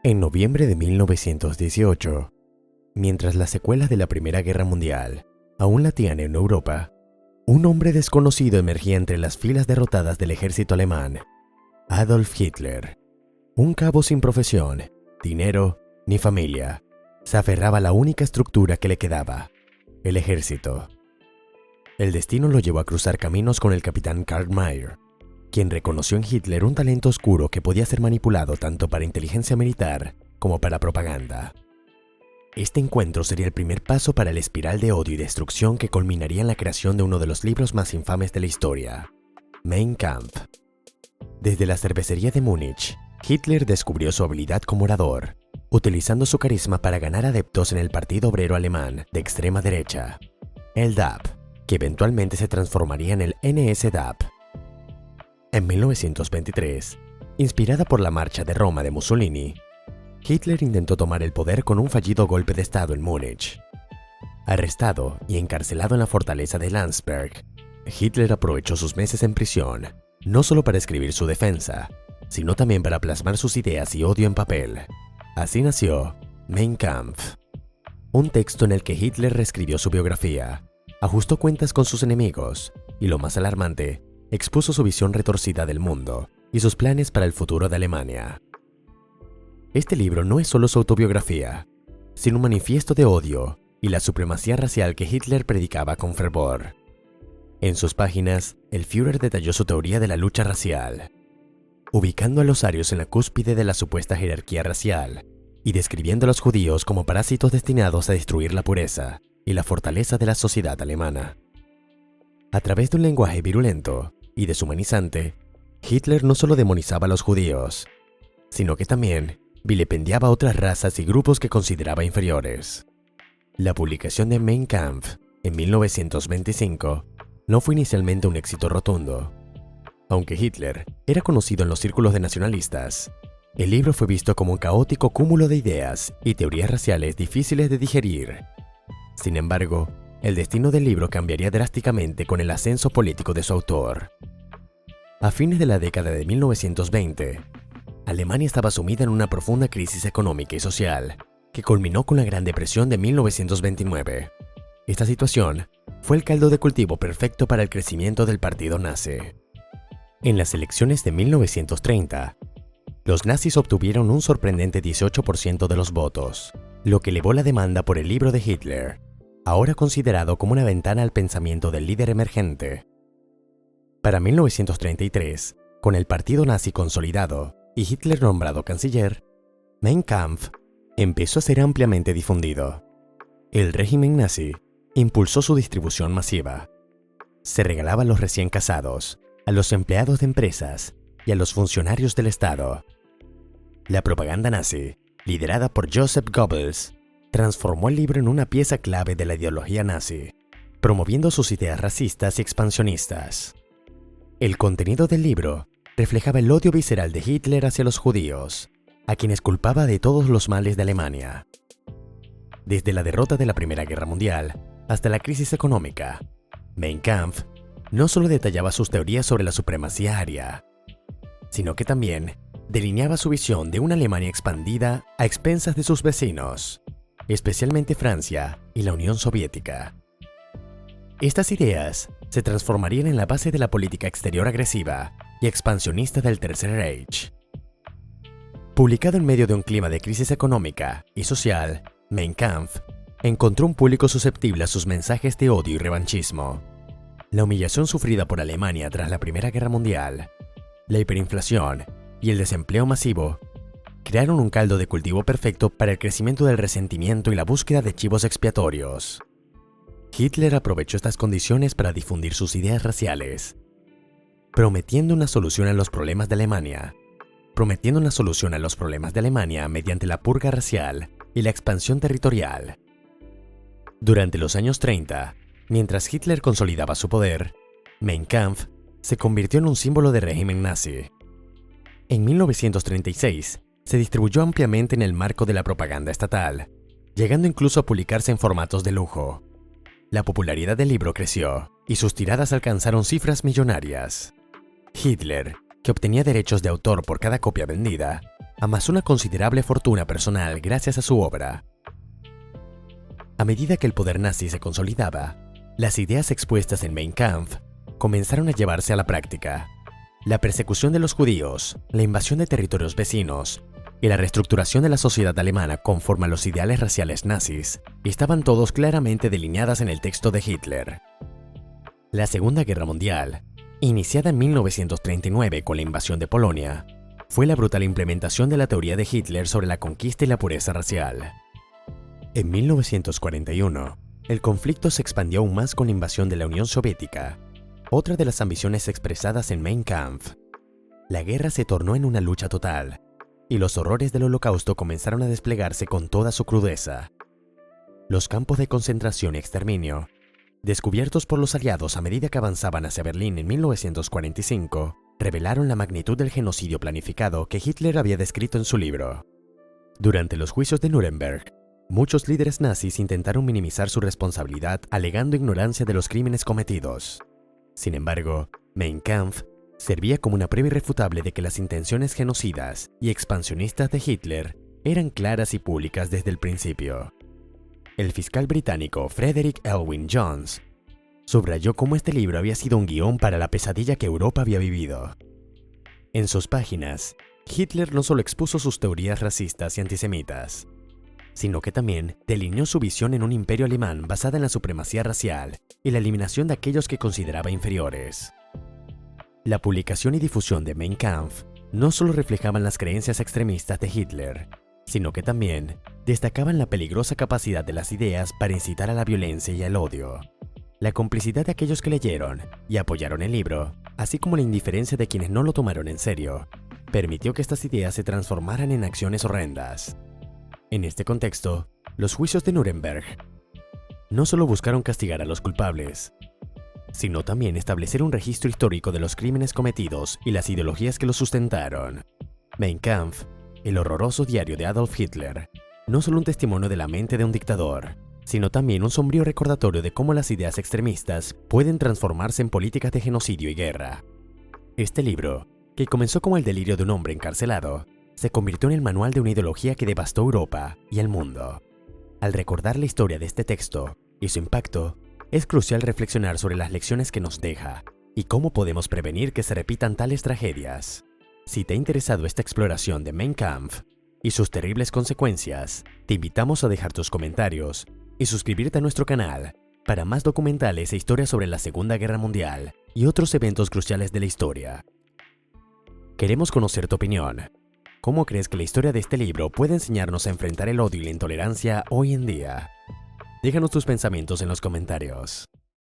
En noviembre de 1918, mientras las secuelas de la Primera Guerra Mundial aún latían en Europa, un hombre desconocido emergía entre las filas derrotadas del ejército alemán, Adolf Hitler. Un cabo sin profesión, dinero ni familia, se aferraba a la única estructura que le quedaba, el ejército. El destino lo llevó a cruzar caminos con el capitán Karl Mayr, quien reconoció en Hitler un talento oscuro que podía ser manipulado tanto para inteligencia militar como para propaganda. Este encuentro sería el primer paso para la espiral de odio y destrucción que culminaría en la creación de uno de los libros más infames de la historia, Mein Kampf. Desde la cervecería de Múnich, Hitler descubrió su habilidad como orador, utilizando su carisma para ganar adeptos en el Partido Obrero Alemán de extrema derecha, el DAP, que eventualmente se transformaría en el NSDAP. En 1923, inspirada por la Marcha de Roma de Mussolini, Hitler intentó tomar el poder con un fallido golpe de estado en Múnich. Arrestado y encarcelado en la fortaleza de Landsberg, Hitler aprovechó sus meses en prisión, no solo para escribir su defensa, sino también para plasmar sus ideas y odio en papel. Así nació Mein Kampf, un texto en el que Hitler reescribió su biografía, ajustó cuentas con sus enemigos y, lo más alarmante, expuso su visión retorcida del mundo y sus planes para el futuro de Alemania. Este libro no es solo su autobiografía, sino un manifiesto de odio y la supremacía racial que Hitler predicaba con fervor. En sus páginas, el Führer detalló su teoría de la lucha racial, ubicando a los arios en la cúspide de la supuesta jerarquía racial y describiendo a los judíos como parásitos destinados a destruir la pureza y la fortaleza de la sociedad alemana. A través de un lenguaje virulento y deshumanizante, Hitler no solo demonizaba a los judíos, sino que también vilipendiaba a otras razas y grupos que consideraba inferiores. La publicación de Mein Kampf en 1925 no fue inicialmente un éxito rotundo. Aunque Hitler era conocido en los círculos de nacionalistas, el libro fue visto como un caótico cúmulo de ideas y teorías raciales difíciles de digerir. Sin embargo, el destino del libro cambiaría drásticamente con el ascenso político de su autor. A fines de la década de 1920, Alemania estaba sumida en una profunda crisis económica y social, que culminó con la Gran Depresión de 1929. Esta situación fue el caldo de cultivo perfecto para el crecimiento del partido nazi. En las elecciones de 1930, los nazis obtuvieron un sorprendente 18% de los votos, lo que elevó la demanda por el libro de Hitler, ahora considerado como una ventana al pensamiento del líder emergente. Para 1933, con el partido nazi consolidado y Hitler nombrado canciller, Mein Kampf empezó a ser ampliamente difundido. El régimen nazi impulsó su distribución masiva. Se regalaba a los recién casados, a los empleados de empresas y a los funcionarios del Estado. La propaganda nazi, liderada por Joseph Goebbels, transformó el libro en una pieza clave de la ideología nazi, promoviendo sus ideas racistas y expansionistas. El contenido del libro reflejaba el odio visceral de Hitler hacia los judíos, a quienes culpaba de todos los males de Alemania. Desde la derrota de la Primera Guerra Mundial hasta la crisis económica, Mein Kampf no solo detallaba sus teorías sobre la supremacía aria, sino que también delineaba su visión de una Alemania expandida a expensas de sus vecinos, especialmente Francia y la Unión Soviética. Estas ideas se transformarían en la base de la política exterior agresiva y expansionista del Tercer Reich. Publicado en medio de un clima de crisis económica y social, Mein Kampf encontró un público susceptible a sus mensajes de odio y revanchismo. La humillación sufrida por Alemania tras la Primera Guerra Mundial, la hiperinflación y el desempleo masivo crearon un caldo de cultivo perfecto para el crecimiento del resentimiento y la búsqueda de chivos expiatorios. Hitler aprovechó estas condiciones para difundir sus ideas raciales, prometiendo una solución a los problemas de Alemania mediante la purga racial y la expansión territorial. Durante los años 30, mientras Hitler consolidaba su poder, Mein Kampf se convirtió en un símbolo del régimen nazi. En 1936, se distribuyó ampliamente en el marco de la propaganda estatal, llegando incluso a publicarse en formatos de lujo. La popularidad del libro creció y sus tiradas alcanzaron cifras millonarias. Hitler, que obtenía derechos de autor por cada copia vendida, amasó una considerable fortuna personal gracias a su obra. A medida que el poder nazi se consolidaba, las ideas expuestas en Mein Kampf comenzaron a llevarse a la práctica. La persecución de los judíos, la invasión de territorios vecinos y la reestructuración de la sociedad alemana conforme a los ideales raciales nazis estaban todos claramente delineadas en el texto de Hitler. La Segunda Guerra Mundial, iniciada en 1939 con la invasión de Polonia, fue la brutal implementación de la teoría de Hitler sobre la conquista y la pureza racial. En 1941, el conflicto se expandió aún más con la invasión de la Unión Soviética, otra de las ambiciones expresadas en Mein Kampf. La guerra se tornó en una lucha total, y los horrores del Holocausto comenzaron a desplegarse con toda su crudeza. Los campos de concentración y exterminio, descubiertos por los aliados a medida que avanzaban hacia Berlín en 1945, revelaron la magnitud del genocidio planificado que Hitler había descrito en su libro. Durante los juicios de Nuremberg, muchos líderes nazis intentaron minimizar su responsabilidad alegando ignorancia de los crímenes cometidos. Sin embargo, Mein Kampf servía como una prueba irrefutable de que las intenciones genocidas y expansionistas de Hitler eran claras y públicas desde el principio. El fiscal británico Frederick Elwin Jones subrayó cómo este libro había sido un guión para la pesadilla que Europa había vivido. En sus páginas, Hitler no solo expuso sus teorías racistas y antisemitas, sino que también delineó su visión en un imperio alemán basada en la supremacía racial y la eliminación de aquellos que consideraba inferiores. La publicación y difusión de Mein Kampf no solo reflejaban las creencias extremistas de Hitler, sino que también destacaban la peligrosa capacidad de las ideas para incitar a la violencia y al odio. La complicidad de aquellos que leyeron y apoyaron el libro, así como la indiferencia de quienes no lo tomaron en serio, permitió que estas ideas se transformaran en acciones horrendas. En este contexto, los juicios de Nuremberg no solo buscaron castigar a los culpables, sino también establecer un registro histórico de los crímenes cometidos y las ideologías que los sustentaron. Mein Kampf, el horroroso diario de Adolf Hitler, no solo un testimonio de la mente de un dictador, sino también un sombrío recordatorio de cómo las ideas extremistas pueden transformarse en políticas de genocidio y guerra. Este libro, que comenzó como el delirio de un hombre encarcelado, se convirtió en el manual de una ideología que devastó Europa y el mundo. Al recordar la historia de este texto y su impacto, es crucial reflexionar sobre las lecciones que nos deja y cómo podemos prevenir que se repitan tales tragedias. Si te ha interesado esta exploración de Mein Kampf y sus terribles consecuencias, te invitamos a dejar tus comentarios y suscribirte a nuestro canal para más documentales e historias sobre la Segunda Guerra Mundial y otros eventos cruciales de la historia. Queremos conocer tu opinión. ¿Cómo crees que la historia de este libro puede enseñarnos a enfrentar el odio y la intolerancia hoy en día? Déjanos tus pensamientos en los comentarios.